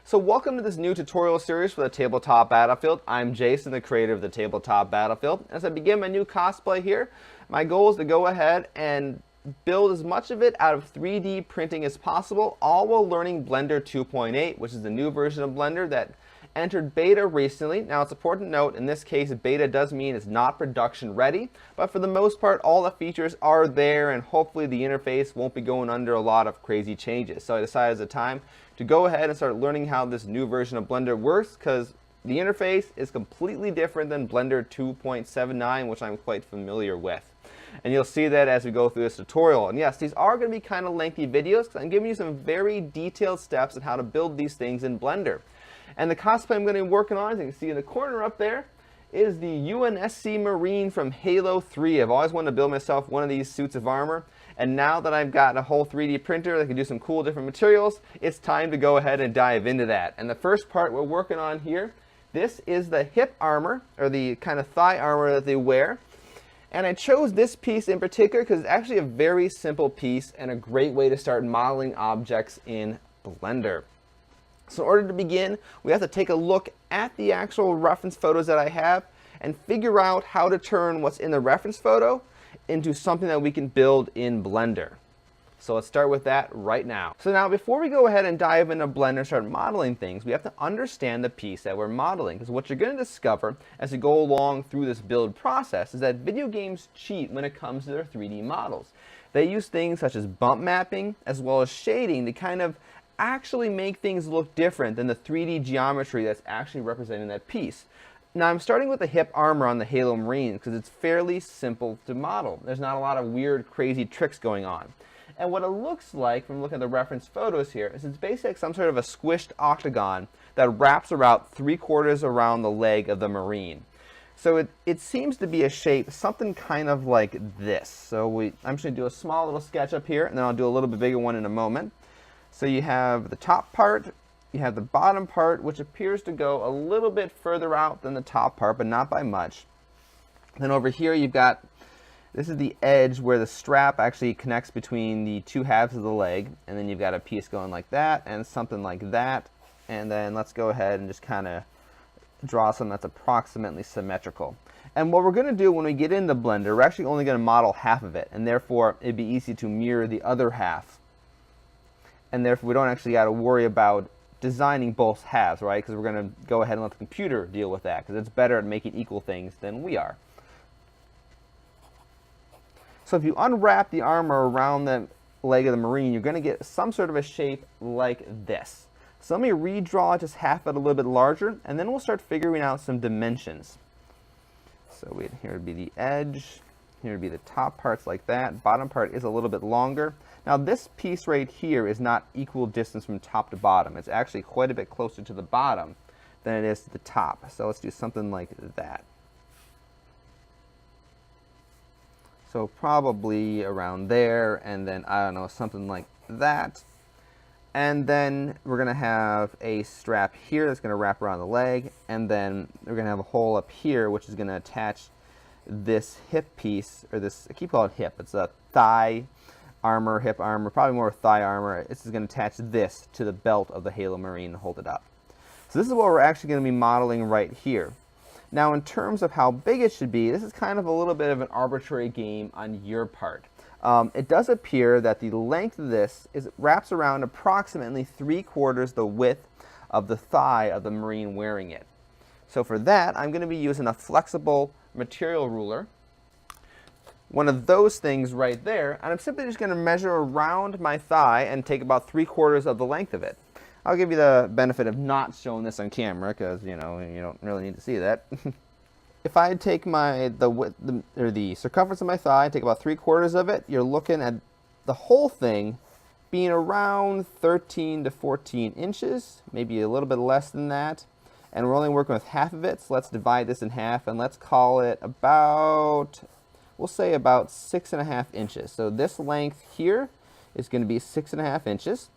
So welcome to this new tutorial series for the Tabletop Battlefield. I'm Jason, the creator of the Tabletop Battlefield. As I begin my new cosplay here, my goal is to go ahead and build as much of it out of 3D printing as possible, all while learning Blender 2.8, which is the new version of Blender that entered beta recently. Now it's important to note, in this case, beta does mean it's not production ready, but for the most part, all the features are there, and hopefully the interface won't be going under a lot of crazy changes. So I decided it's a time to go ahead and start learning how this new version of Blender works, because the interface is completely different than Blender 2.79, which I'm quite familiar with. And you'll see that as we go through this tutorial. And yes, these are going to be kind of lengthy videos, because I'm giving you some very detailed steps on how to build these things in Blender. And the cosplay I'm going to be working on, as you can see in the corner up there, is the UNSC Marine from Halo 3. I've always wanted to build myself one of these suits of armor, and now that I've got a whole 3D printer that can do some cool different materials, it's time to go ahead and dive into that. And the first part we're working on here, this is the hip armor, or the kind of thigh armor that they wear. And I chose this piece in particular because it's actually a very simple piece and a great way to start modeling objects in Blender. So in order to begin, we have to take a look at the actual reference photos that I have and figure out how to turn what's in the reference photo into something that we can build in Blender. So let's start with that right now. So now before we go ahead and dive into Blender and start modeling things, we have to understand the piece that we're modeling. Because what you're going to discover as you go along through this build process is that video games cheat when it comes to their 3D models. They use things such as bump mapping as well as shading to kind of actually make things look different than the 3D geometry that's actually representing that piece. Now I'm starting with the hip armor on the Halo Marine because it's fairly simple to model. There's not a lot of weird, crazy tricks going on. And what it looks like from looking at the reference photos here is it's basically some sort of a squished octagon that wraps about 3/4 around the leg of the Marine. So it seems to be a shape, something kind of like this. So I'm just going to do a small little sketch up here, and then I'll do a little bit bigger one in a moment. So you have the top part, you have the bottom part, which appears to go a little bit further out than the top part, but not by much. Then over here you've got, this is the edge where the strap actually connects between the two halves of the leg, and then you've got a piece going like that, and something like that. And then let's go ahead and just kind of draw something that's approximately symmetrical. And what we're going to do when we get into Blender, we're actually only going to model half of it, and therefore it'd be easy to mirror the other half. And therefore we don't actually got to worry about designing both halves, right? Because we're going to go ahead and let the computer deal with that, because it's better at making equal things than we are. So if you unwrap the armor around the leg of the Marine, you're going to get some sort of a shape like this. So let me redraw just half it a little bit larger, and then we'll start figuring out some dimensions. So here would be the edge, here would be the top parts like that, bottom part is a little bit longer. Now this piece right here is not equal distance from top to bottom. It's actually quite a bit closer to the bottom than it is to the top. So let's do something like that. So probably around there, and then, I don't know, something like that. And then we're going to have a strap here that's going to wrap around the leg, and then we're going to have a hole up here which is going to attach this hip piece, or this, I keep calling it hip, it's a thigh armor, hip armor, probably more thigh armor. This is going to attach this to the belt of the Halo Marine and hold it up. So this is what we're actually going to be modeling right here. Now in terms of how big it should be, this is kind of a little bit of an arbitrary game on your part. It does appear that the length of this wraps around approximately 3/4 the width of the thigh of the Marine wearing it. So for that, I'm going to be using a flexible material ruler, one of those things right there, and I'm simply just going to measure around my thigh and take about 3/4 of the length of it. I'll give you the benefit of not showing this on camera because, you know, you don't really need to see that. If I take the circumference of my thigh, take about 3/4 of it, you're looking at the whole thing being around 13 to 14 inches, maybe a little bit less than that. And we're only working with half of it, so let's divide this in half and let's call it about, we'll say about 6.5 inches. So this length here is going to be 6.5 inches.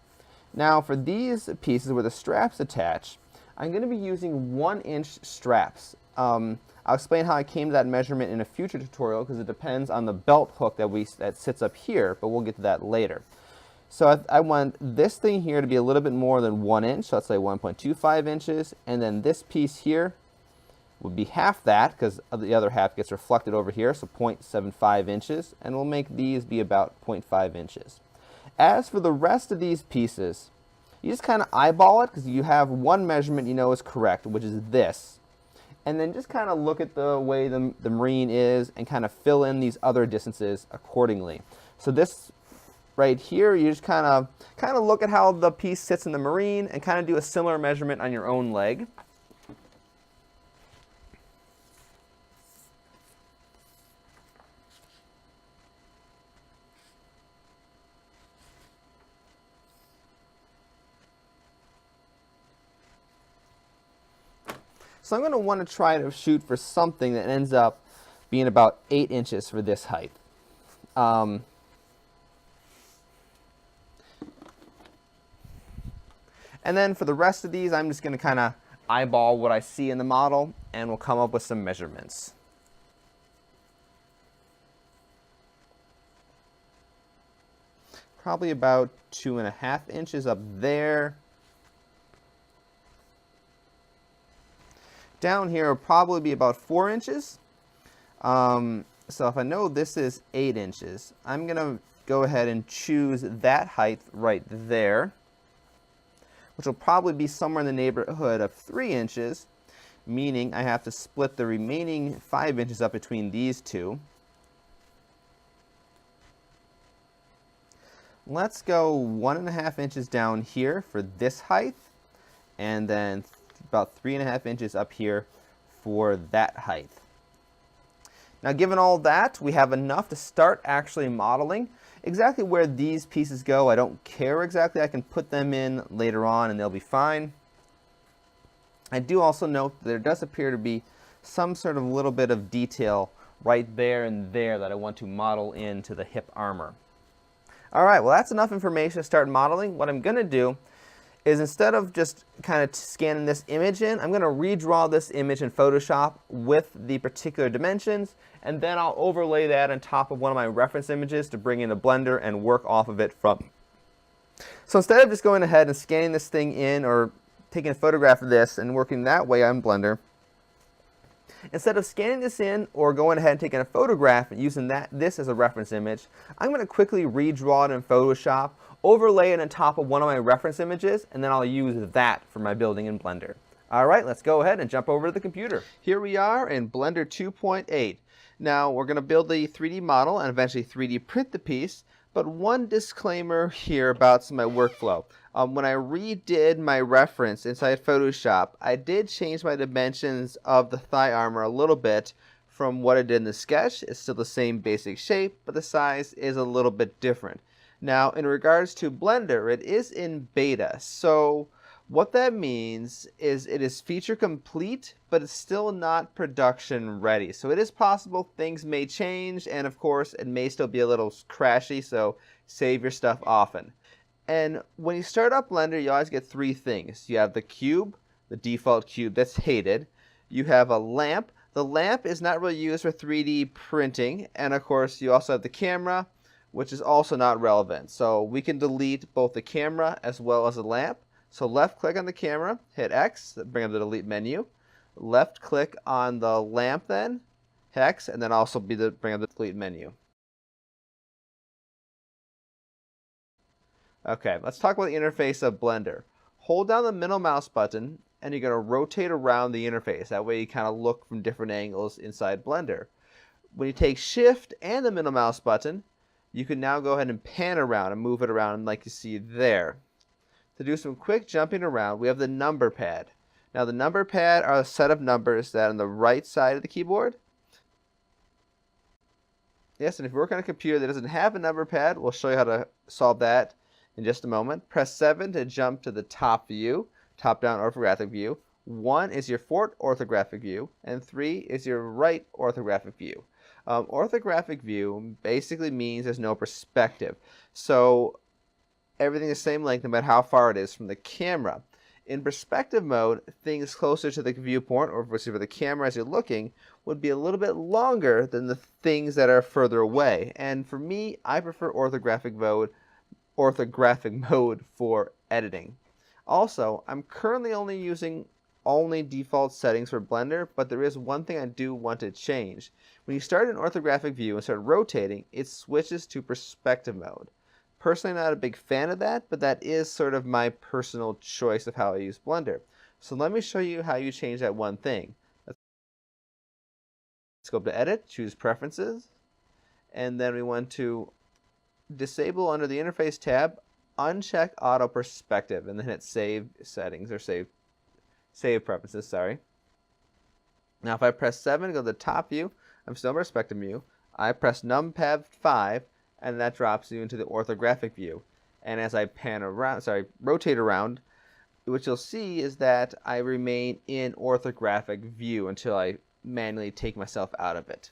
Now for these pieces where the straps attach, I'm going to be using 1-inch straps. I'll explain how I came to that measurement in a future tutorial because it depends on the belt hook that sits up here, but we'll get to that later. So I want this thing here to be a little bit more than 1 inch, so let's say 1.25 inches, and then this piece here would be half that, because the other half gets reflected over here, so 0.75 inches, and we'll make these be about 0.5 inches. As for the rest of these pieces, you just kind of eyeball it, because you have one measurement you know is correct, which is this. And then just kind of look at the way the marine is and kind of fill in these other distances accordingly. So this right here, you just kind of look at how the piece sits in the marine and kind of do a similar measurement on your own leg. So I'm going to want to try to shoot for something that ends up being about 8 inches for this height. And then for the rest of these, I'm just going to kind of eyeball what I see in the model, and we'll come up with some measurements. Probably about 2.5 inches up there. Down here will probably be about 4 inches. So if I know this is 8 inches, I'm going to go ahead and choose that height right there, which will probably be somewhere in the neighborhood of 3 inches, meaning I have to split the remaining 5 inches up between these two. Let's go 1.5 inches down here for this height, and then about 3.5 inches up here for that height. Now, given all that, we have enough to start actually modeling. Exactly where these pieces go, I don't care exactly. I can put them in later on and they'll be fine. I do also note that there does appear to be some sort of little bit of detail right there and there that I want to model into the hip armor. All right, well, that's enough information to start modeling. What I'm going to do is, instead of just kind of scanning this image in, I'm going to redraw this image in Photoshop with the particular dimensions, and then I'll overlay that on top of one of my reference images to bring in a Blender and work off of it from. So instead of just going ahead and scanning this thing in or taking a photograph of this and working that way on Blender, instead of scanning this in or going ahead and taking a photograph and using this as a reference image, I'm going to quickly redraw it in Photoshop, overlay it on top of one of my reference images, and then I'll use that for my building in Blender. All right, let's go ahead and jump over to the computer. Here we are in Blender 2.8. Now we're going to build the 3D model and eventually 3D print the piece, but one disclaimer here about my workflow. When I redid my reference inside Photoshop, I did change my dimensions of the thigh armor a little bit from what I did in the sketch. It's still the same basic shape, but the size is a little bit different. Now, in regards to Blender, it is in beta, so what that means is it is feature complete, but it's still not production ready. So it is possible things may change, and of course, it may still be a little crashy, so save your stuff often. And when you start up Blender, you always get three things. You have the cube, the default cube that's hated. You have a lamp. The lamp is not really used for 3D printing, and of course, you also have the camera, which is also not relevant. So we can delete both the camera as well as the lamp. So left click on the camera, hit X, bring up the delete menu. Left click on the lamp then, hit X, and then also bring up the delete menu. Okay, let's talk about the interface of Blender. Hold down the middle mouse button and you're going to rotate around the interface. That way you kind of look from different angles inside Blender. When you take Shift and the middle mouse button, you can now go ahead and pan around and move it around like you see there. To do some quick jumping around, we have the number pad. Now the number pad are a set of numbers that are on the right side of the keyboard. Yes, and if you work on a computer that doesn't have a number pad, we'll show you how to solve that in just a moment. Press 7 to jump to the top view, top-down orthographic view. 1 is your fourth orthographic view, and 3 is your right orthographic view. Orthographic view basically means there's no perspective. So everything is the same length no matter how far it is from the camera. In perspective mode, things closer to the viewpoint, or for the camera as you're looking, would be a little bit longer than the things that are further away. And for me, I prefer orthographic mode orthographic mode for editing. Also, I'm currently only using default settings for Blender, but there is one thing I do want to change. When you start an orthographic view and start rotating, it switches to perspective mode. Personally, not a big fan of that, but that is sort of my personal choice of how I use Blender. So let me show you how you change that one thing. Let's go up to Edit, choose Preferences, and then we want to disable under the Interface tab, uncheck Auto Perspective, and then hit Save Settings, or Save Preferences, sorry. Now if I press 7 to go to the top view, I'm still in perspective view. I press numpad 5, and that drops you into the orthographic view. And as I rotate around, what you'll see is that I remain in orthographic view until I manually take myself out of it.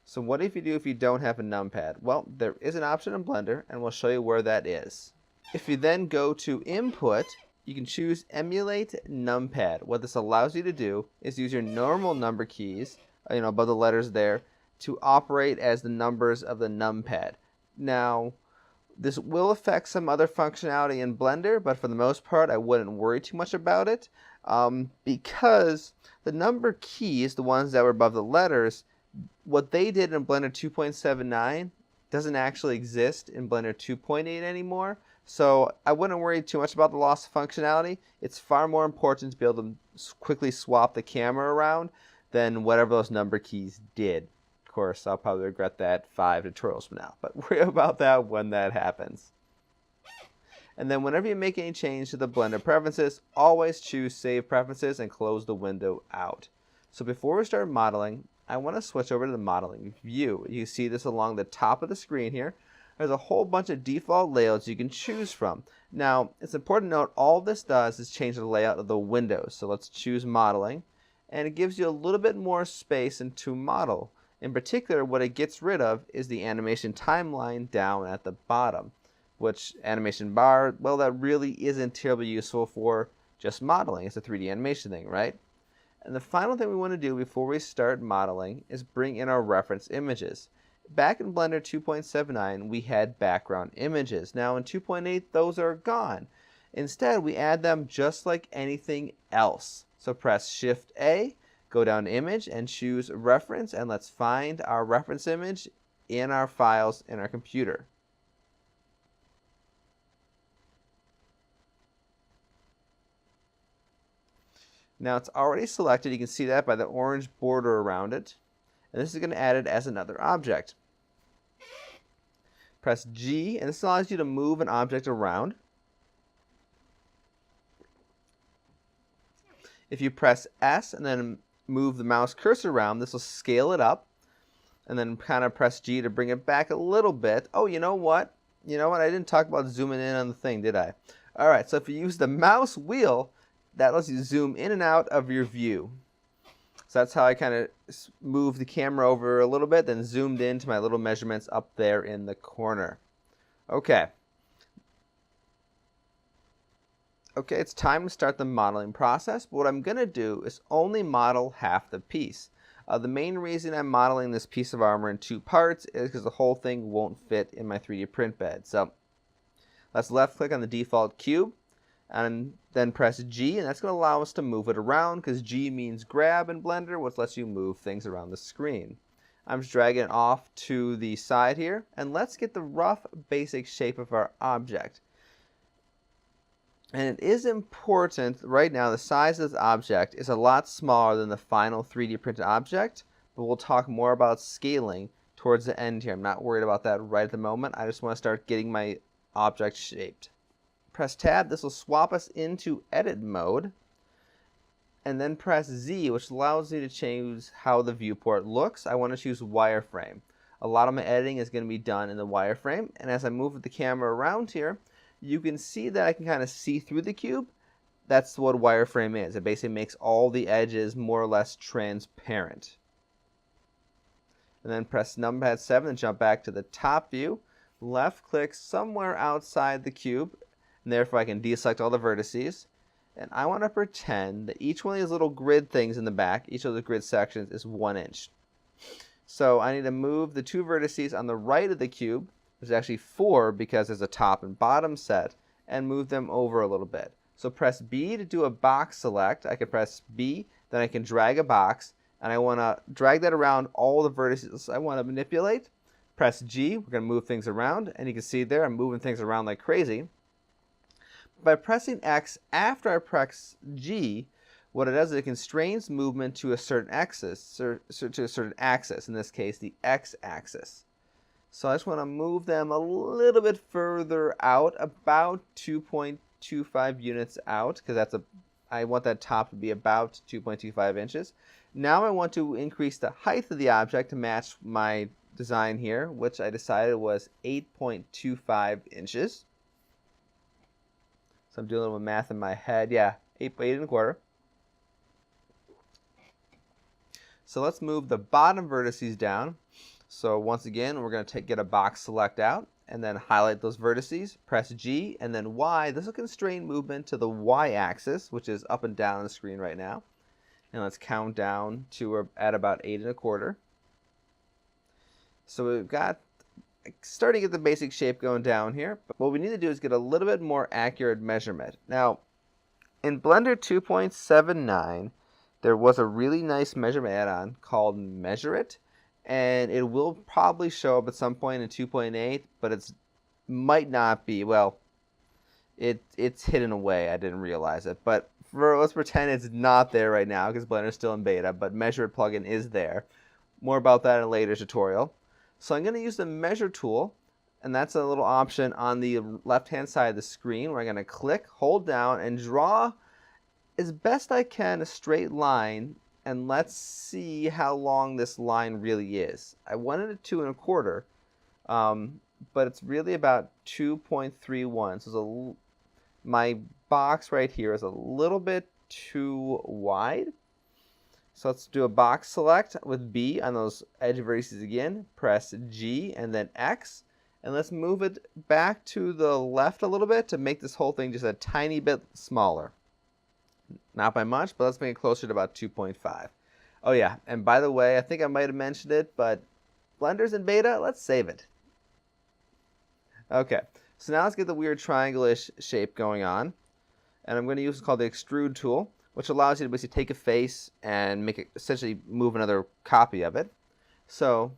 So what if you don't have a numpad? Well, there is an option in Blender, and we'll show you where that is. If you then go to Input, you can choose Emulate Numpad. What this allows you to do is use your normal number keys, above the letters there, to operate as the numbers of the numpad. Now, this will affect some other functionality in Blender, but for the most part, I wouldn't worry too much about it, because the number keys, the ones that were above the letters, what they did in Blender 2.79 doesn't actually exist in Blender 2.8 anymore. So I wouldn't worry too much about the loss of functionality. It's far more important to be able to quickly swap the camera around than whatever those number keys did. Of course, I'll probably regret that 5 tutorials from now, but worry about that when that happens. And then whenever you make any change to the Blender preferences, always choose Save Preferences and close the window out. So before we start modeling, I want to switch over to the modeling view. You see this along the top of the screen here. There's a whole bunch of default layouts you can choose from. Now, it's important to note all this does is change the layout of the windows. So let's choose modeling, and it gives you a little bit more space to model. In particular, what it gets rid of is the animation timeline down at the bottom, which animation bar, well, that really isn't terribly useful for just modeling. It's a 3D animation thing, right? And the final thing we want to do before we start modeling is bring in our reference images. Back in Blender 2.79, we had background images. Now in 2.8, those are gone. Instead, we add them just like anything else. So press Shift A, go down to Image, and choose Reference, and let's find our reference image in our files in our computer. Now it's already selected. You can see that by the orange border around it. And this is going to add it as another object. Press G, and this allows you to move an object around. If you press S and then move the mouse cursor around, this will scale it up. And then kind of press G to bring it back a little bit. Oh, you know what? I didn't talk about zooming in on the thing, did I? All right, so if you use the mouse wheel, that lets you zoom in and out of your view. So that's how I kind of moved the camera over a little bit, then zoomed into my little measurements up there in the corner. Okay, it's time to start the modeling process. But what I'm going to do is only model half the piece. The main reason I'm modeling this piece of armor in 2 parts is because the whole thing won't fit in my 3D print bed. So let's left click on the default cube, and then press G, and that's going to allow us to move it around, because G means grab in Blender, which lets you move things around the screen. I'm just dragging it off to the side here, and let's get the rough basic shape of our object. And it is important, right now the size of this object is a lot smaller than the final 3D printed object, but we'll talk more about scaling towards the end here. I'm not worried about that right at the moment. I just want to start getting my object shaped. Press Tab, this will swap us into edit mode, and then press Z, which allows you to change how the viewport looks. I want to choose wireframe. A lot of my editing is going to be done in the wireframe, and as I move the camera around here, you can see that I can kind of see through the cube. That's what wireframe is. It basically makes all the edges more or less transparent. And then press numpad 7 and jump back to the top view. Left click somewhere outside the cube, and therefore I can deselect all the vertices. And I want to pretend that each one of these little grid things in the back, each of the grid sections, is 1 inch. So I need to move the 2 vertices on the right of the cube There's actually 4 because there's a top and bottom set, and move them over a little bit. So press B to do a box select. I can press B, then I can drag a box, and I want to drag that around all the vertices I want to manipulate. Press G, we're going to move things around, and you can see there I'm moving things around like crazy. By pressing X after I press G, what it does is it constrains movement to a certain axis, in this case the X-axis. So I just want to move them a little bit further out, about 2.25 units out, because I want that top to be about 2.25 inches. Now I want to increase the height of the object to match my design here, which I decided was 8.25 inches. So I'm doing a little math in my head. Yeah, 8.25. So let's move the bottom vertices down. So once again, we're going to get a box select out and then highlight those vertices, press G, and then Y. This will constrain movement to the Y-axis, which is up and down on the screen right now. And let's count down to we're at about 8.25. So we've got starting to get the basic shape going down here. But what we need to do is get a little bit more accurate measurement. Now, in Blender 2.79, there was a really nice measurement add-on called Measure It. And it will probably show up at some point in 2.8, but it might not be. Well, it's hidden away. I didn't realize it. But let's pretend it's not there right now because Blender's still in beta, but Measure It plugin is there. More about that in a later tutorial. So I'm going to use the Measure tool, and that's a little option on the left-hand side of the screen where I'm going to click, hold down, and draw as best I can a straight line. And let's see how long this line really is. I wanted it 2.25, but it's really about 2.31. So my box right here is a little bit too wide. So let's do a box select with B on those edge vertices again. Press G and then X. And let's move it back to the left a little bit to make this whole thing just a tiny bit smaller. Not by much, but let's make it closer to about 2.5. Oh yeah, and by the way, I think I might have mentioned it, but Blender's in beta, let's save it. Okay, so now let's get the weird triangle-ish shape going on. And I'm going to use what's called the extrude tool, which allows you to basically take a face and make it essentially move another copy of it. So,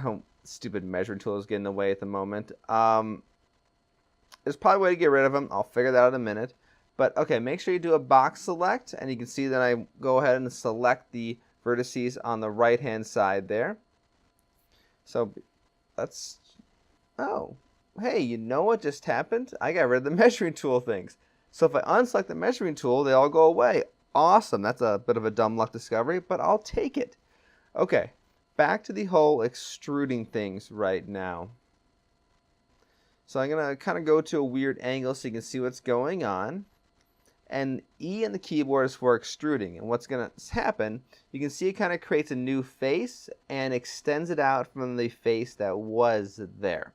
oh, stupid measuring tool is getting in the way at the moment. There's probably a way to get rid of them. I'll figure that out in a minute. But okay, make sure you do a box select, and you can see that I go ahead and select the vertices on the right-hand side there. So let's, oh, hey, you know what just happened? I got rid of the measuring tool things. So if I unselect the measuring tool, they all go away. Awesome, that's a bit of a dumb luck discovery, but I'll take it. Okay, back to the whole extruding things right now. So I'm going to kind of go to a weird angle so you can see what's going on. And E on the keyboard is for extruding. And what's going to happen, you can see it kind of creates a new face and extends it out from the face that was there.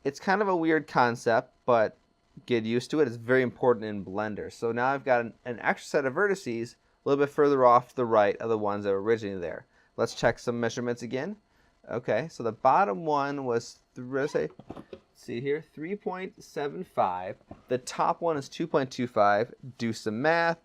It's kind of a weird concept, but get used to it. It's very important in Blender. So now I've got an extra set of vertices a little bit further off to the right of the ones that were originally there. Let's check some measurements again. Okay, so the bottom one was, see here, 3.75. The top one is 2.25. Do some math.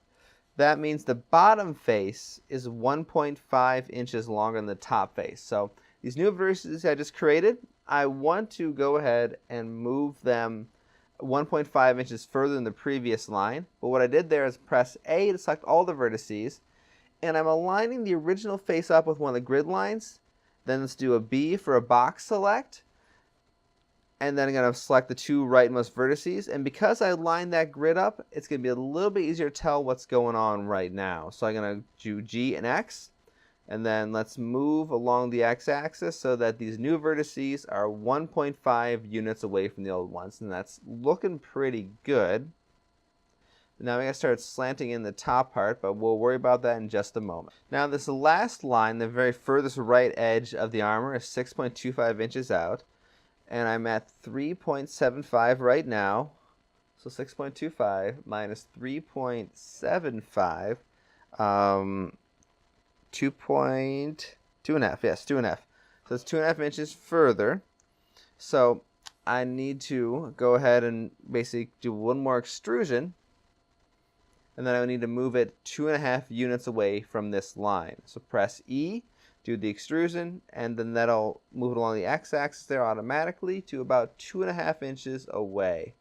That means the bottom face is 1.5 inches longer than the top face. So these new vertices I just created, I want to go ahead and move them 1.5 inches further than the previous line. But what I did there is press A to select all the vertices, and I'm aligning the original face up with one of the grid lines. Then let's do a B for a box select. And then I'm going to select the two rightmost vertices. And because I lined that grid up, it's going to be a little bit easier to tell what's going on right now. So I'm going to do G and X. And then let's move along the X-axis so that these new vertices are 1.5 units away from the old ones. And that's looking pretty good. Now we're going to start slanting in the top part, but we'll worry about that in just a moment. Now this last line, the very furthest right edge of the armor, is 6.25 inches out. And I'm at 3.75 right now. So 6.25 minus 3.75, 2.5, yes, 2.5. So it's 2.5 inches further. So I need to go ahead and basically do one more extrusion, and then I need to move it 2.5 units away from this line. So press E, do the extrusion, and then that'll move it along the x-axis there automatically to about 2.5 inches away.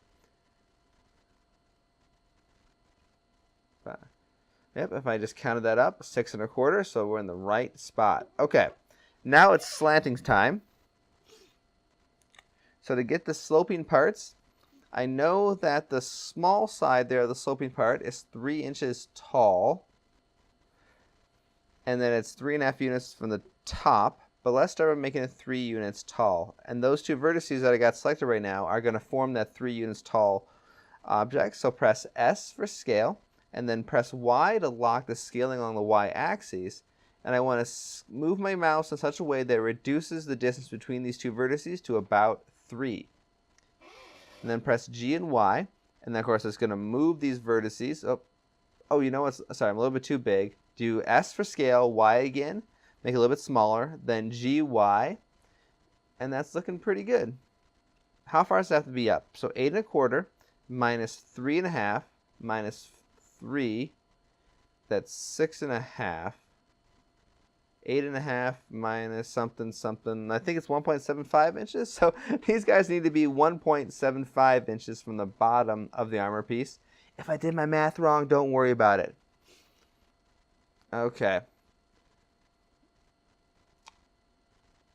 Yep, if I just counted that up, 6.25, so we're in the right spot. Okay, now it's slanting time. So to get the sloping parts, I know that the small side there, the sloping part, is 3 inches tall. And then it's 3.5 units from the top. But let's start with making it 3 units tall. And those two vertices that I got selected right now are going to form that 3 units tall object. So press S for scale, and then press Y to lock the scaling along the Y-axis. And I want to move my mouse in such a way that it reduces the distance between these two vertices to about 3. And then press G and Y, and then of course it's going to move these vertices. Oh, you know what? Sorry, I'm a little bit too big. Do S for scale, Y again, make it a little bit smaller, then G, Y, and that's looking pretty good. How far does that have to be up? So 8.25 minus 3.5 minus 3, that's 6.5. 8.5 minus something something. I think it's 1.75 inches. So these guys need to be 1.75 inches from the bottom of the armor piece. If I did my math wrong, don't worry about it. Okay.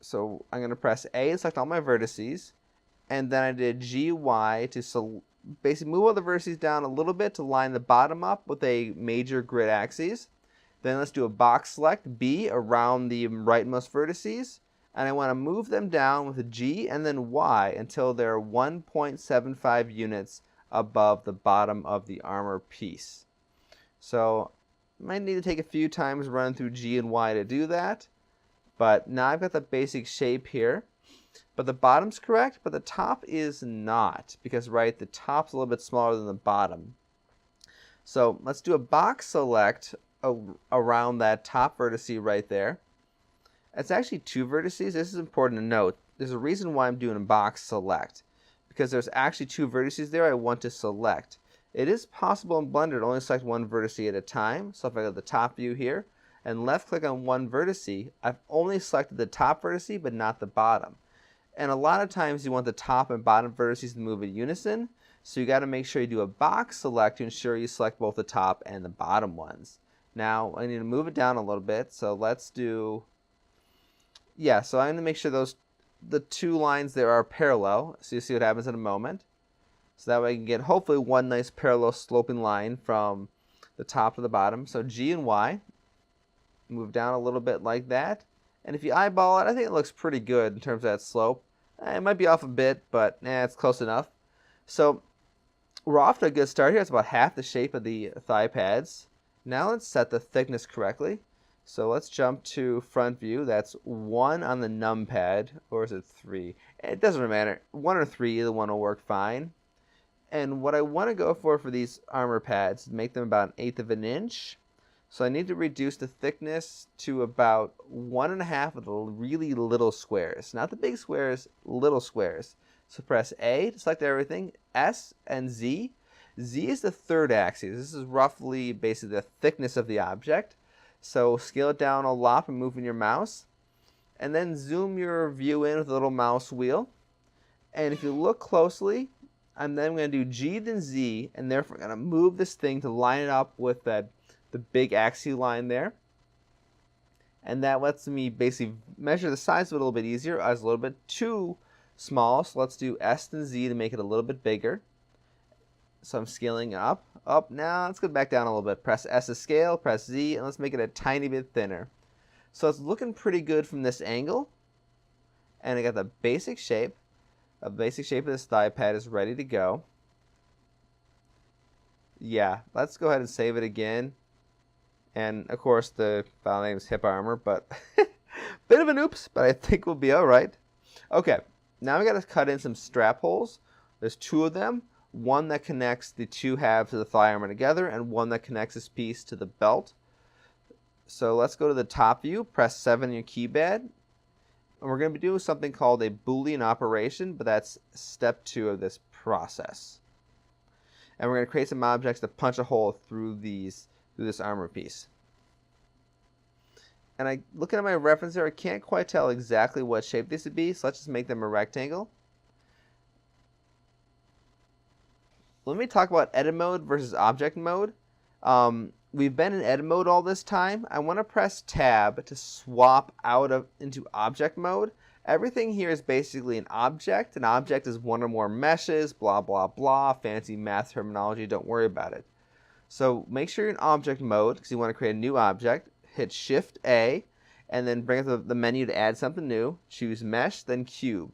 So I'm going to press A and select all my vertices. And then I did GY to basically move all the vertices down a little bit to line the bottom up with a major grid axis. Then let's do a box select B around the rightmost vertices. And I want to move them down with a G and then Y until they're 1.75 units above the bottom of the armor piece. So I might need to take a few times running through G and Y to do that. But now I've got the basic shape here. But the bottom's correct, but the top is not. Because, right, the top's a little bit smaller than the bottom. So let's do a box select around that top vertice right there. It's actually 2 vertices. This is important to note. There's a reason why I'm doing a box select, because there's actually 2 vertices there I want to select. It is possible in Blender to only select 1 vertice at a time. So if I go to the top view here and left click on 1 vertice, I've only selected the top vertice but not the bottom. And a lot of times you want the top and bottom vertices to move in unison, so you got to make sure you do a box select to ensure you select both the top and the bottom ones. Now I need to move it down a little bit, so let's do, yeah, so I'm going to make sure the 2 lines there are parallel, so you see what happens in a moment. So that way I can get hopefully one nice parallel sloping line from the top to the bottom. So G and Y, move down a little bit like that. And if you eyeball it, I think it looks pretty good in terms of that slope. It might be off a bit, but it's close enough. So we're off to a good start here. It's about half the shape of the thigh pads. Now let's set the thickness correctly. So let's jump to front view. That's 1 on the numpad, or is it 3? It doesn't really matter. 1 or 3, either one will work fine. And what I want to go for these armor pads is make them about 1/8 of an inch. So I need to reduce the thickness to about 1.5 of the really little squares. Not the big squares, little squares. So press A to select everything, S and Z. Z is the 3rd axis. This is roughly basically the thickness of the object. So scale it down a lot by moving your mouse. And then zoom your view in with a little mouse wheel. And if you look closely, I'm then going to do G then Z, and therefore I'm going to move this thing to line it up with the big axis line there. And that lets me basically measure the size of it a little bit easier. I was a little bit too small, so let's do S then Z to make it a little bit bigger. So I'm scaling up. Now let's go back down a little bit. Press S to scale, press Z, and let's make it a tiny bit thinner. So it's looking pretty good from this angle. And I got the basic shape. The basic shape of this thigh pad is ready to go. Yeah, let's go ahead and save it again. And of course the file name is hip armor, but bit of an oops, but I think we'll be alright. Okay, now we got to cut in some strap holes. There's 2 of them. One that connects the 2 halves of the thigh armor together, and one that connects this piece to the belt. So let's go to the top view, press 7 on your keypad, And we're going to be doing something called a Boolean operation, but that's step 2 of this process. And we're going to create some objects to punch a hole through this armor piece. And looking at my reference here, I can't quite tell exactly what shape these would be, so let's just make them a rectangle. Let me talk about edit mode versus object mode. We've been in edit mode all this time. I want to press tab to swap into object mode. Everything here is basically an object. An object is one or more meshes, blah, blah, blah. Fancy math terminology, don't worry about it. So make sure you're in object mode because you want to create a new object. Hit Shift A and then bring up the menu to add something new. Choose Mesh, then Cube.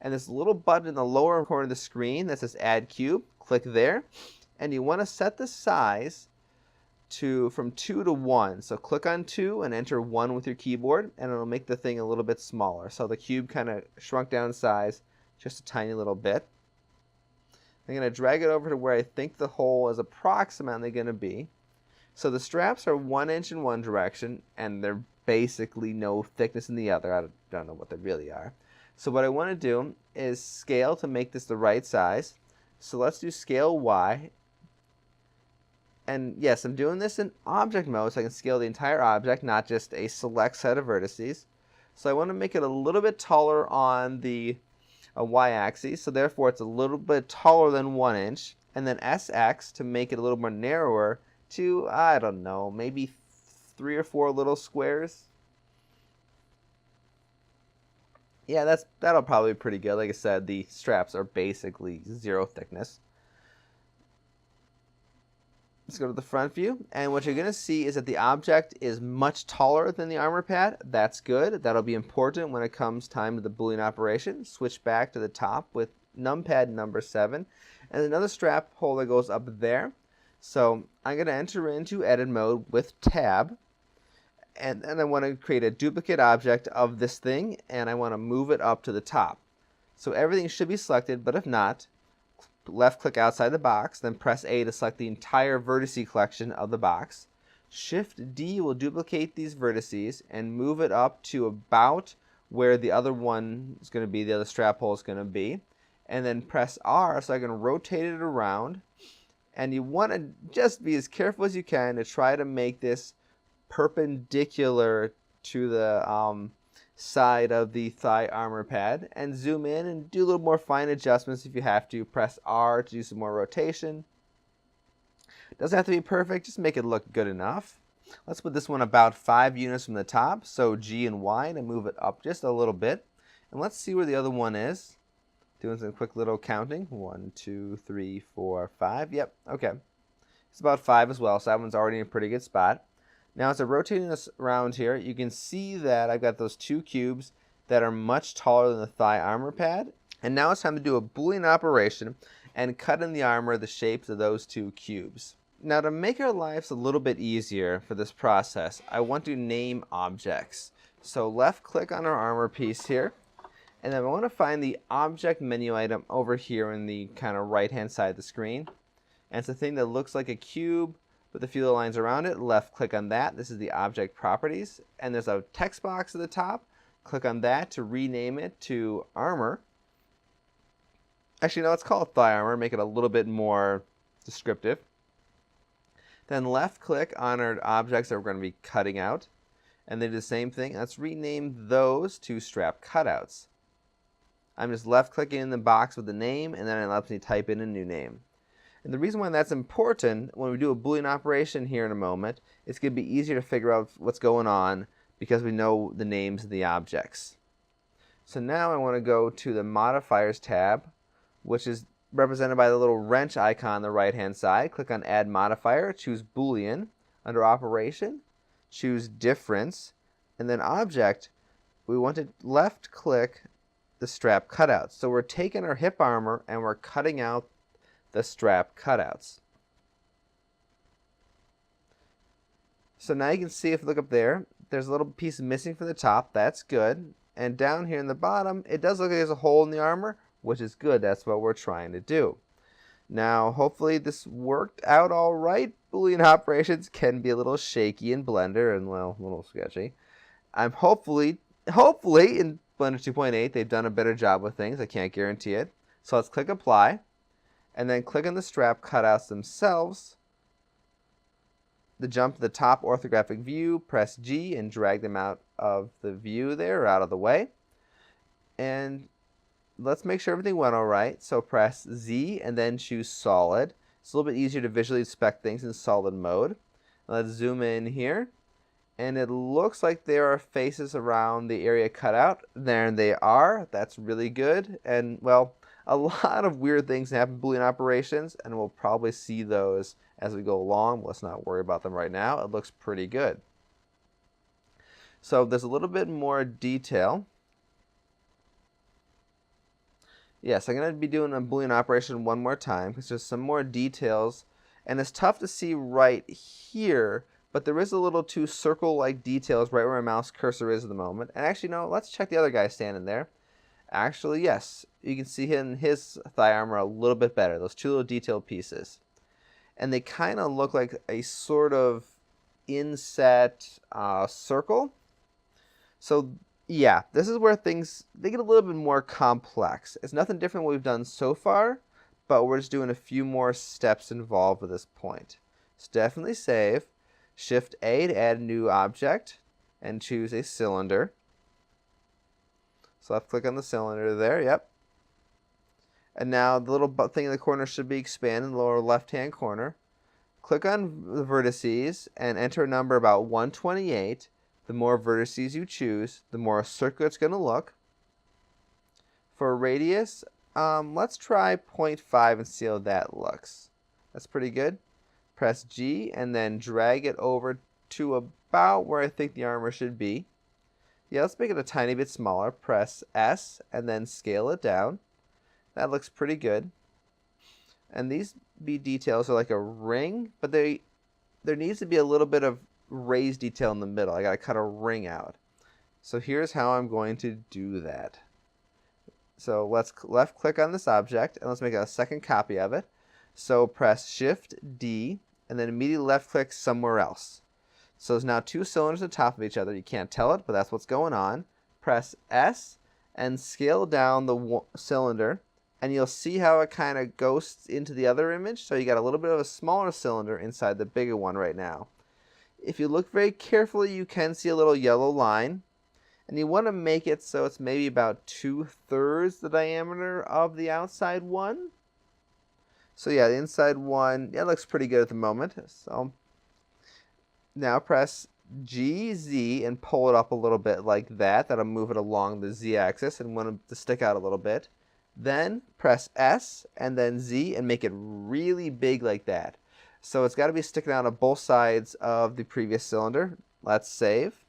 And this little button in the lower corner of the screen that says Add Cube, click there. And you want to set the size from 2 to 1. So click on 2 and enter 1 with your keyboard, and it'll make the thing a little bit smaller. So the cube kind of shrunk down in size just a tiny little bit. I'm going to drag it over to where I think the hole is approximately going to be. So the straps are 1 inch in one direction, and they're basically no thickness in the other. I don't know what they really are. So what I want to do is scale to make this the right size. So let's do scale Y. And yes, I'm doing this in object mode so I can scale the entire object, not just a select set of vertices. So I want to make it a little bit taller on the y-axis, so therefore it's a little bit taller than 1 inch. And then SX to make it a little more narrower to, I don't know, maybe 3 or 4 little squares. Yeah, that'll probably be pretty good. Like I said, the straps are basically 0 thickness. Let's go to the front view, and what you're going to see is that the object is much taller than the armor pad. That's good. That'll be important when it comes time to the Boolean operation. Switch back to the top with numpad number 7, and another strap hole that goes up there. So I'm going to enter into edit mode with tab, and then I want to create a duplicate object of this thing, and I want to move it up to the top. So everything should be selected, but if not, left click outside the box, then press A to select the entire vertice collection of the box. Shift D will duplicate these vertices and move it up to about where the other one is going to be, the other strap hole is going to be. And then press R so I can rotate it around. And you want to just be as careful as you can to try to make this perpendicular to the side of the thigh armor pad, and zoom in and do a little more fine adjustments if you have to. Press R to do some more rotation. Doesn't have to be perfect, just make it look good enough. Let's put this one about 5 units from the top, so G and Y, to move it up just a little bit. And let's see where the other one is. Doing some quick little counting. 1, 2, 3, 4, 5. Yep, okay. It's about 5 as well, so that one's already in a pretty good spot. Now as I'm rotating this around here, you can see that I've got those 2 cubes that are much taller than the thigh armor pad. And now it's time to do a Boolean operation and cut in the armor the shapes of those 2 cubes. Now to make our lives a little bit easier for this process, I want to name objects. So left click on our armor piece here, and then I want to find the object menu item over here in the kind of right hand side of the screen. And it's a thing that looks like a cube with a few little lines around it. Left click on that. This is the object properties. And there's a text box at the top. Click on that to rename it to armor. Actually, no, let's call it thigh armor. Make it a little bit more descriptive. Then left click on our objects that we're going to be cutting out. And then do the same thing. Let's rename those to strap cutouts. I'm just left clicking in the box with the name, and then it lets me type in a new name. And the reason why that's important when we do a Boolean operation here in a moment, it's going to be easier to figure out what's going on because we know the names of the objects. So now I want to go to the Modifiers tab, which is represented by the little wrench icon on the right hand side. Click on Add Modifier, choose Boolean. Under Operation, choose Difference, and then Object, we want to left click the strap cutouts. So we're taking our hip armor and we're cutting out the strap cutouts. So now you can see, if you look up there, there's a little piece missing from the top. That's good. And down here in the bottom, it does look like there's a hole in the armor, which is good. That's what we're trying to do. Now, hopefully this worked out all right. Boolean operations can be a little shaky in Blender and, well, a little sketchy. I'm hopefully in Blender 2.8. They've done a better job with things. I can't guarantee it. So let's click Apply, and then click on the strap cutouts themselves. To jump to the top orthographic view, press G and drag them out of the view there, or out of the way. And let's make sure everything went all right. So press Z and then choose solid. It's a little bit easier to visually inspect things in solid mode. Let's zoom in here. And it looks like there are faces around the area cut out. There they are. That's really good. And, well, a lot of weird things happen in Boolean operations, and we'll probably see those as we go along. Let's not worry about them right now. It looks pretty good. So there's a little bit more detail. Yes, I'm going to be doing a Boolean operation one more time because there's some more details. And it's tough to see right here, but there is a little two circle-like details right where my mouse cursor is at the moment. And actually, no, let's check the other guy standing there. Actually, yes, you can see his thigh armor a little bit better, those two little detailed pieces. And they kind of look like a sort of inset circle. So, yeah, this is where things, they get a little bit more complex. It's nothing different than what we've done so far, but we're just doing a few more steps involved at this point. So definitely save. Shift A to add a new object and choose a cylinder. So left click on the cylinder there, yep. And now the little thing in the corner should be expanded in the lower left hand corner. Click on the vertices and enter a number about 128. The more vertices you choose, the more circular it's going to look. For a radius, let's try 0.5 and see how that looks. That's pretty good. Press G and then drag it over to about where I think the armor should be. Yeah, let's make it a tiny bit smaller. Press S and then scale it down. That looks pretty good. And these B details are like a ring, but there needs to be a little bit of raised detail in the middle. I got to cut a ring out. So here's how I'm going to do that. So let's left click on this object and let's make a second copy of it. So press Shift D and then immediately left click somewhere else. So there's now two cylinders on top of each other. You can't tell it, but that's what's going on. Press S and scale down the cylinder, and you'll see how it kind of ghosts into the other image. So you got a little bit of a smaller cylinder inside the bigger one right now. If you look very carefully, you can see a little yellow line, and you want to make it so it's maybe about 2/3 the diameter of the outside one. So yeah, the inside one, yeah, it looks pretty good at the moment. So now press G, Z, and pull it up a little bit like that. That'll move it along the Z axis and want it to stick out a little bit. Then press S and then Z and make it really big like that. So it's got to be sticking out on both sides of the previous cylinder. Let's save.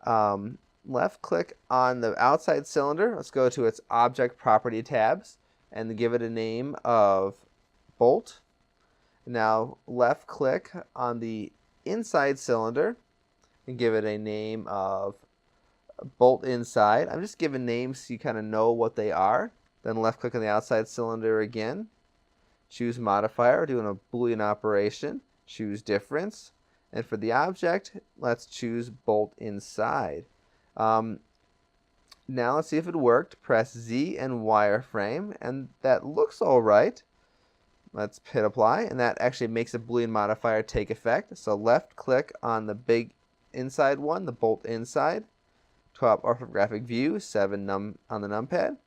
Left click on the outside cylinder. Let's go to its object property tabs and give it a name of bolt. Now left click on the inside cylinder and give it a name of bolt inside. I'm just giving names so you kind of know what they are. Then left click on the outside cylinder again. Choose modifier, doing a Boolean operation. Choose difference. And for the object, let's choose bolt inside. Now let's see if it worked. Press Z and wireframe, and that looks all right. Let's hit apply, and that actually makes a Boolean modifier take effect. So left click on the big inside one, the bolt inside. Top orthographic view, 7 on the numpad.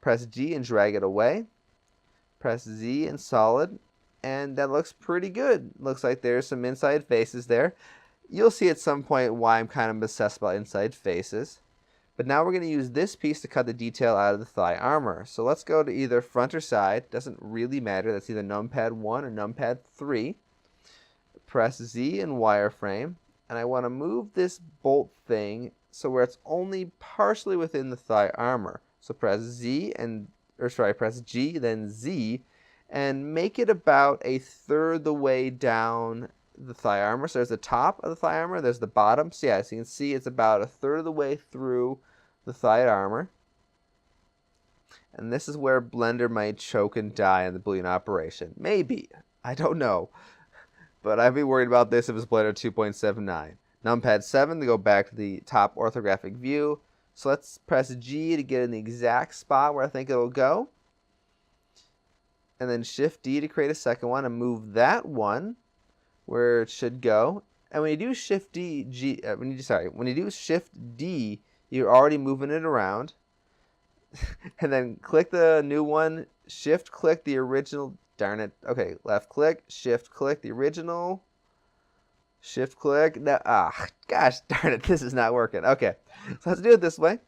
Press G and drag it away. Press Z and solid, and that looks pretty good. Looks like there's some inside faces there. You'll see at some point why I'm kind of obsessed about inside faces. But now we're going to use this piece to cut the detail out of the thigh armor. So let's go to either front or side. Doesn't really matter. That's either numpad 1 or numpad 3. Press Z and wireframe. And I want to move this bolt thing so where it's only partially within the thigh armor. So press press G, then Z, and make it about 1/3 the way down the thigh armor. So there's the top of the thigh armor, there's the bottom. So yeah, so you can see it's about 1/3 of the way through the thigh armor. And this is where Blender might choke and die in the Boolean operation. Maybe. I don't know. But I'd be worried about this if it's Blender 2.79. Numpad 7 to go back to the top orthographic view. So let's press G to get in the exact spot where I think it'll go. And then Shift D to create a second one and move that one where it should go. And when you do Shift D, when you do Shift D, you're already moving it around. And then click the new one, Shift click the original. Darn it. Okay, left click, Shift click the original. Shift click. Gosh darn it, this is not working. Okay, so let's do it this way.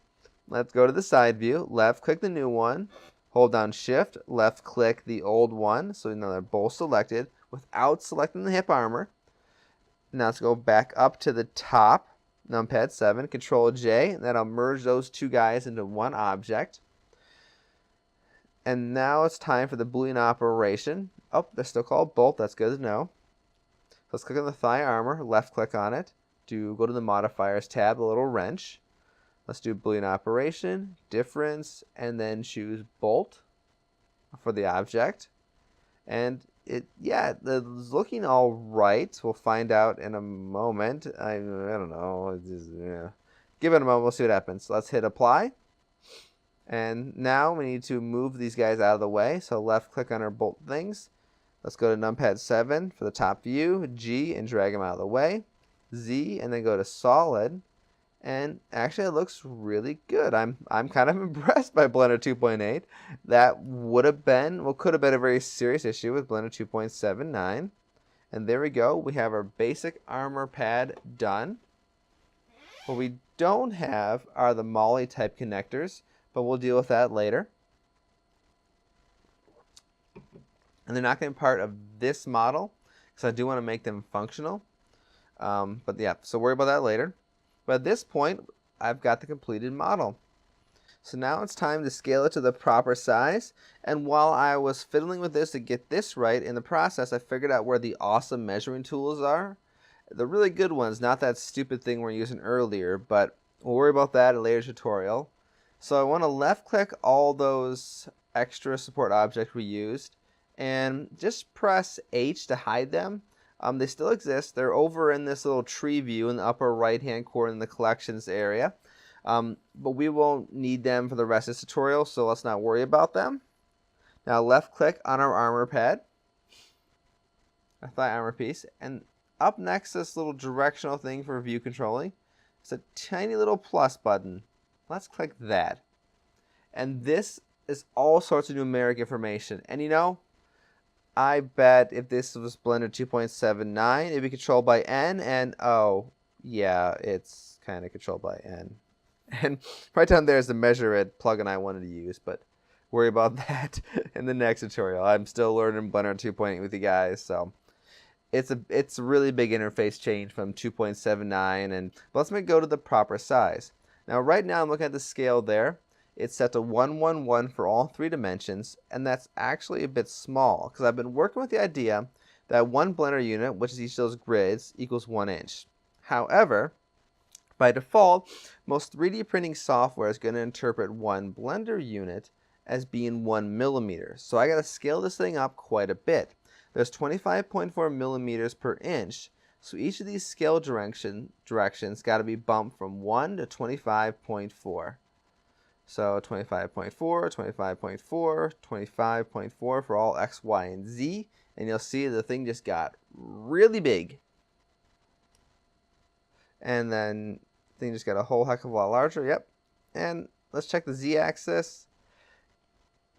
Let's go to the side view, left click the new one, hold down Shift, left click the old one, so now they're both selected without selecting the hip armor. Now let's go back up to the top, numpad 7, Control J, and that'll merge those two guys into one object. And now it's time for the Boolean operation. Oh, they're still called both, that's good to know. Let's click on the thigh armor, left click on it, go to the modifiers tab, the little wrench. Let's do Boolean operation, difference, and then choose bolt for the object. And it's looking all right. We'll find out in a moment. I don't know. Give it a moment. We'll see what happens. Let's hit apply. And now we need to move these guys out of the way. So left click on our bolt things. Let's go to numpad 7 for the top view, G, and drag them out of the way. Z, and then go to solid. And actually, it looks really good. I'm kind of impressed by Blender 2.8. That could have been a very serious issue with Blender 2.79. And there we go. We have our basic armor pad done. What we don't have are the Molly type connectors, but we'll deal with that later. And they're not going to be part of this model, because I do want to make them functional. But yeah, so worry about that later. But at this point, I've got the completed model. So now it's time to scale it to the proper size. And while I was fiddling with this to get this right, in the process, I figured out where the awesome measuring tools are. The really good ones, not that stupid thing we're using earlier, but we'll worry about that in a later tutorial. So I want to left click all those extra support objects we used and just press H to hide them. They still exist. They're over in this little tree view in the upper right-hand corner in the collections area. But we won't need them for the rest of this tutorial, so let's not worry about them. Now left-click on our armor pad, our thigh armor piece, and up next this little directional thing for view controlling. It's a tiny little plus button. Let's click that. And this is all sorts of numeric information. And you know, I bet if this was Blender 2.79, it'd be controlled by N, and oh, yeah, it's kind of controlled by N. And right down there is the measure it plugin I wanted to use, but worry about that in the next tutorial. I'm still learning Blender 2.8 with you guys, so it's a really big interface change from 2.79, but let's go to the proper size. Now right now I'm looking at the scale there. It's set to 111 for all 3 dimensions, and that's actually a bit small because I've been working with the idea that one Blender unit, which is each of those grids, equals 1 inch. However, by default, most 3D printing software is going to interpret one Blender unit as being 1 millimeter. So I got to scale this thing up quite a bit. There's 25.4 millimeters per inch, so each of these scale directions got to be bumped from 1 to 25.4. So 25.4, 25.4, 25.4 for all X, Y, and Z. And you'll see the thing just got really big. And then the thing just got a whole heck of a lot larger. Yep. And let's check the Z axis.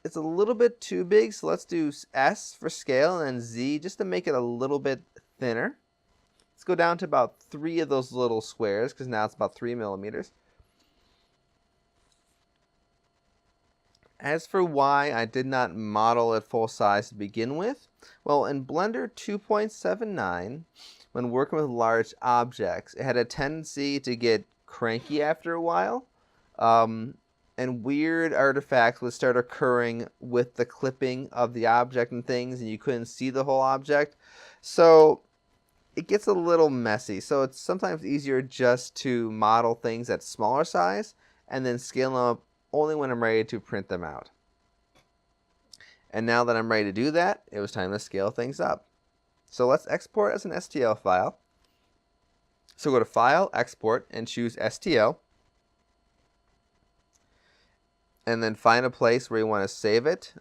It's a little bit too big, so let's do S for scale and then Z just to make it a little bit thinner. Let's go down to about 3 of those little squares because now it's about 3 millimeters. As for why I did not model at full size to begin with, well, in Blender 2.79, when working with large objects, it had a tendency to get cranky after a while, and weird artifacts would start occurring with the clipping of the object and things, and you couldn't see the whole object. So it gets a little messy. So it's sometimes easier just to model things at smaller size and then scale them up only when I'm ready to print them out. And now that I'm ready to do that, it was time to scale things up. So let's export as an STL file. So go to File, Export, and choose STL. and then find a place where you want to save it.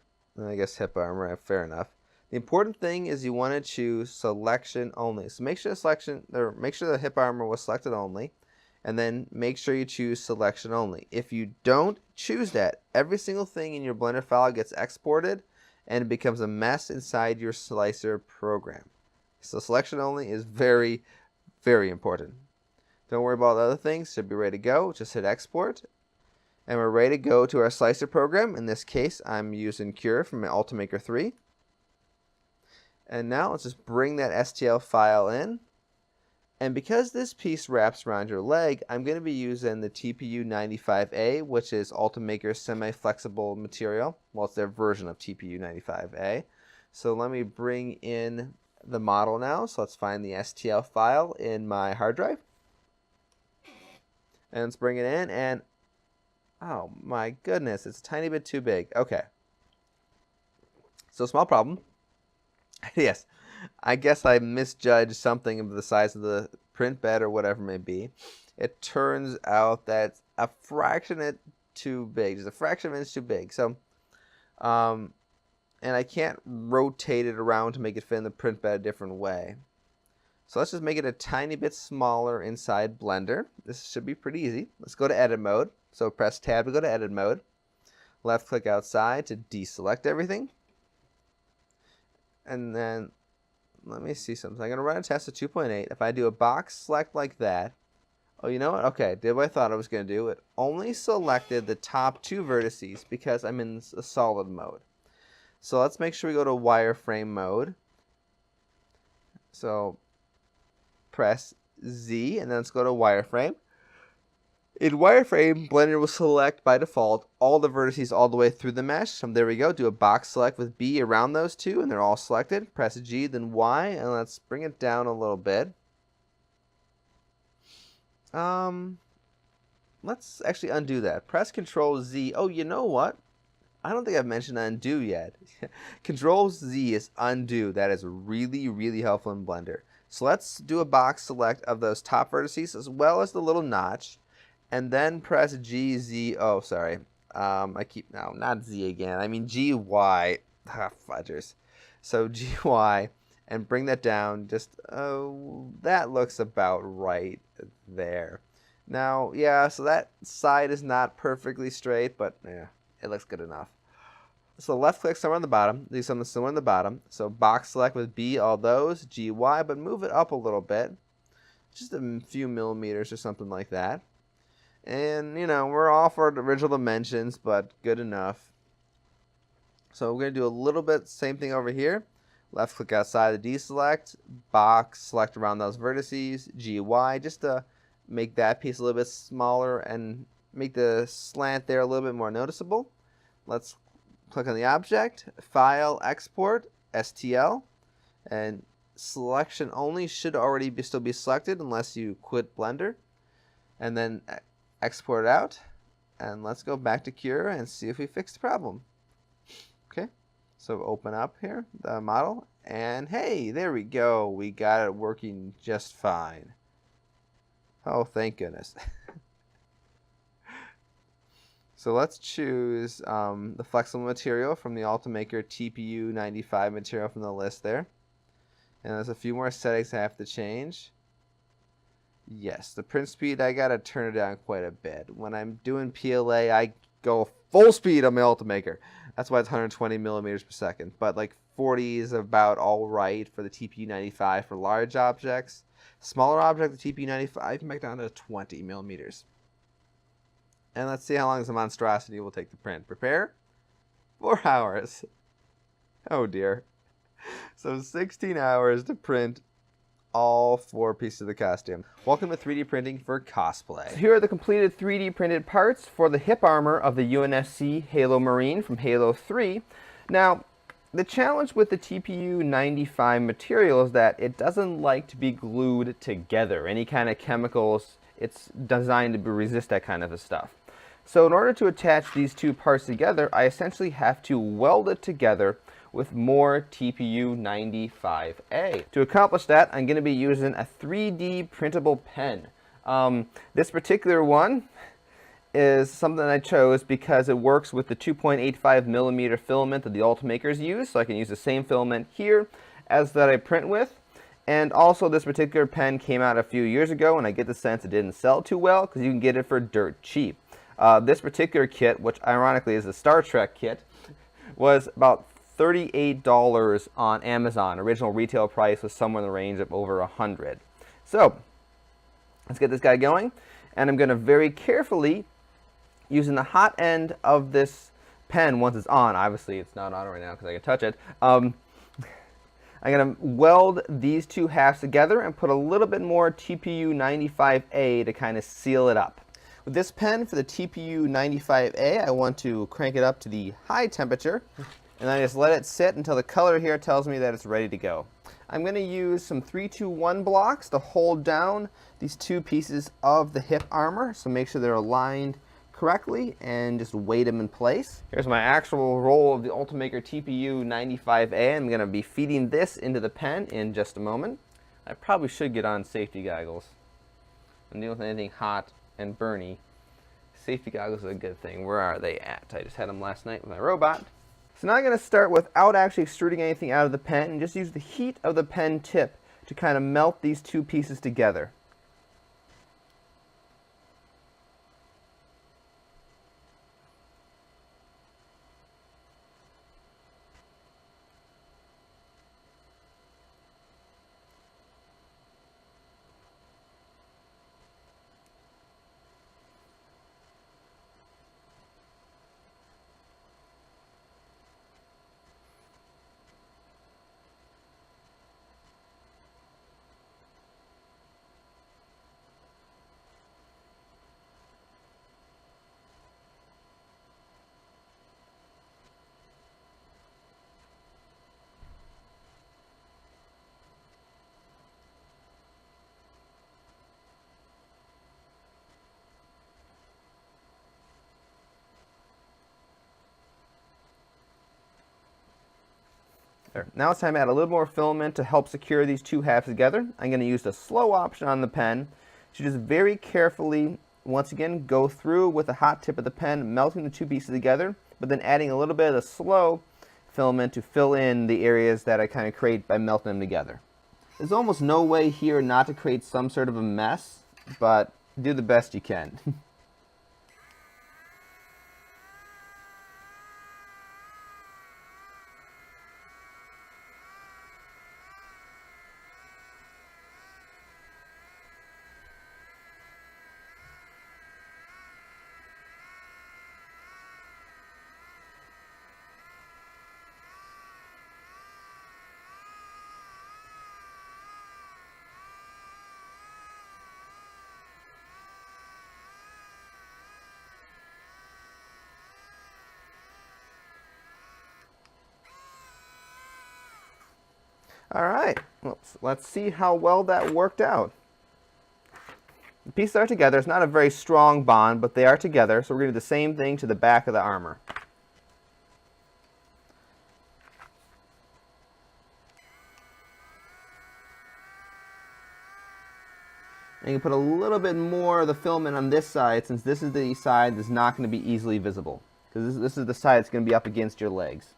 I guess hip armor, fair enough. The important thing is you want to choose selection only. So make sure the hip armor was selected only, and then make sure you choose selection only. If you don't choose that, every single thing in your Blender file gets exported and it becomes a mess inside your slicer program. So selection only is very, very important. Don't worry about the other things. Should be ready to go. Just hit export. And we're ready to go to our slicer program. In this case, I'm using Cure from my Ultimaker 3. And now let's just bring that STL file in. And because this piece wraps around your leg, I'm going to be using the TPU95A, which is Ultimaker's semi-flexible material. Well, it's their version of TPU95A. So let me bring in the model now. So let's find the STL file in my hard drive. And let's bring it in, and oh my goodness, it's a tiny bit too big. Okay. So small problem. Yes, I guess I misjudged something of the size of the print bed or whatever it may be. It turns out that a fraction too big, just a fraction of an inch too big. So, and I can't rotate it around to make it fit in the print bed a different way. So let's just make it a tiny bit smaller inside Blender. This should be pretty easy. Let's go to edit mode. So press tab to go to edit mode. Left click outside to deselect everything. And then let me see something. I'm going to run a test at 2.8. If I do a box select like that, oh, you know what? Okay, did what I thought I was going to do. It only selected the top two vertices because I'm in a solid mode. So let's make sure we go to wireframe mode. So press Z, and then let's go to wireframe. In wireframe, Blender will select by default all the vertices all the way through the mesh. So there we go. Do a box select with B around those two, and they're all selected. Press G, then Y, and let's bring it down a little bit. Let's actually undo that. Press Control Z. Oh, you know what? I don't think I've mentioned undo yet. Control Z is undo. That is really, really helpful in Blender. So let's do a box select of those top vertices as well as the little notch. And then press G, Z, oh, sorry. No, not Z again. I mean G, Y. Ah, fudgers. So G, Y, and bring that down. Just, oh, that looks about right there. Now, yeah, so that side is not perfectly straight, but yeah, it looks good enough. So left click somewhere on the bottom, do something similar on the bottom. So box select with B, all those, G, Y, but move it up a little bit. Just a few millimeters or something like that. And, you know, we're off our original dimensions, but good enough. So we're going to do a little bit, same thing over here. Left click outside the deselect, box, select around those vertices, G, Y, just to make that piece a little bit smaller and make the slant there a little bit more noticeable. Let's click on the object, File, Export, STL, and selection only should already still be selected unless you quit Blender. And then export it out, and let's go back to Cure and see if we fixed the problem. Okay, so open up here, the model, and hey, there we go. We got it working just fine. Oh, thank goodness. So let's choose the flexible material from the Ultimaker TPU95 material from the list there. And there's a few more settings I have to change. Yes, the print speed, I gotta turn it down quite a bit. When I'm doing PLA, I go full speed on my Ultimaker. That's why it's 120 millimeters per second. But like 40 is about all right for the TPU95 for large objects. Smaller object, the TPU95, can make down to 20 millimeters. And let's see how long this monstrosity will take to print. Prepare. 4 hours. Oh dear. So 16 hours to print all 4 pieces of the costume. Welcome to 3D printing for cosplay. So here are the completed 3D printed parts for the hip armor of the UNSC Halo Marine from Halo 3. Now, the challenge with the TPU95 material is that it doesn't like to be glued together. Any kind of chemicals, it's designed to resist that kind of stuff. So in order to attach these two parts together, I essentially have to weld it together with more TPU95A. To accomplish that, I'm going to be using a 3D printable pen. This particular one is something I chose because it works with the 2.85 millimeter filament that the Ultimakers use, so I can use the same filament here as that I print with. And also, this particular pen came out a few years ago, and I get the sense it didn't sell too well because you can get it for dirt cheap. This particular kit, which ironically is a Star Trek kit, was about $38 on Amazon. Original retail price was somewhere in the range of over $100. So let's get this guy going, and I'm going to very carefully, using the hot end of this pen once it's on. Obviously, it's not on right now because I can touch it. I'm going to weld these two halves together and put a little bit more TPU 95A to kind of seal it up. With this pen, for the TPU 95A, I want to crank it up to the high temperature, and I just let it sit until the color here tells me that it's ready to go. I'm going to use some 321 blocks to hold down these two pieces of the hip armor, so make sure they're aligned correctly and just weight them in place. Here's my actual roll of the Ultimaker TPU 95A. I'm going to be feeding this into the pen in just a moment. I probably should get on safety goggles. I'm dealing with anything hot and burny. Safety goggles are a good thing. Where are they at? I just had them last night with my robot. So now I'm going to start without actually extruding anything out of the pen and just use the heat of the pen tip to kind of melt these two pieces together. There. Now it's time to add a little more filament to help secure these two halves together. I'm going to use the slow option on the pen to just very carefully, once again, go through with the hot tip of the pen, melting the two pieces together, but then adding a little bit of the slow filament to fill in the areas that I kind of create by melting them together. There's almost no way here not to create some sort of a mess, but do the best you can. All right, let's see how well that worked out. The pieces are together. It's not a very strong bond, but they are together, so we're going to do the same thing to the back of the armor. And you can put a little bit more of the filament on this side, since this is the side that's not going to be easily visible, because this is the side that's going to be up against your legs.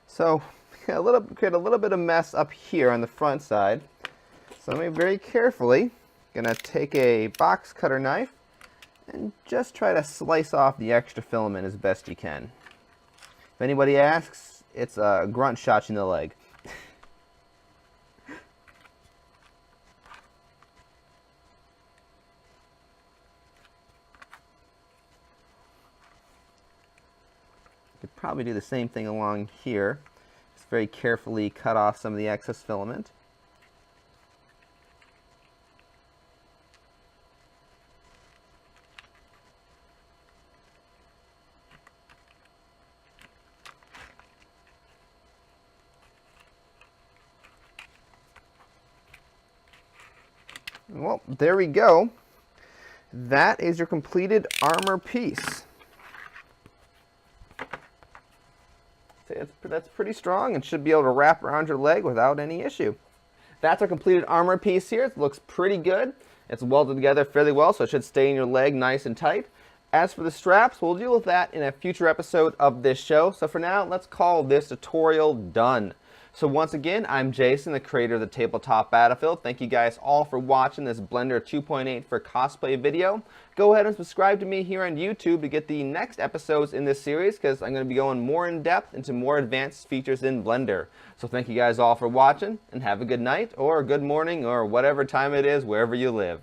So, create a little bit of mess up here on the front side. So I'm very carefully gonna take a box cutter knife and just try to slice off the extra filament as best you can. If anybody asks, it's a grunt shot in the leg. Could probably do the same thing along here. Just very carefully cut off some of the excess filament. Well, there we go. That is your completed armor piece. That's pretty strong and should be able to wrap around your leg without any issue. That's our completed armor piece here. It looks pretty good. It's welded together fairly well, so it should stay in your leg nice and tight. As for the straps, we'll deal with that in a future episode of this show. So for now, let's call this tutorial done. So once again, I'm Jason, the creator of the Tabletop Battlefield. Thank you guys all for watching this Blender 2.8 for cosplay video. Go ahead and subscribe to me here on YouTube to get the next episodes in this series, because I'm going to be going more in depth into more advanced features in Blender. So thank you guys all for watching, and have a good night, or a good morning, or whatever time it is, wherever you live.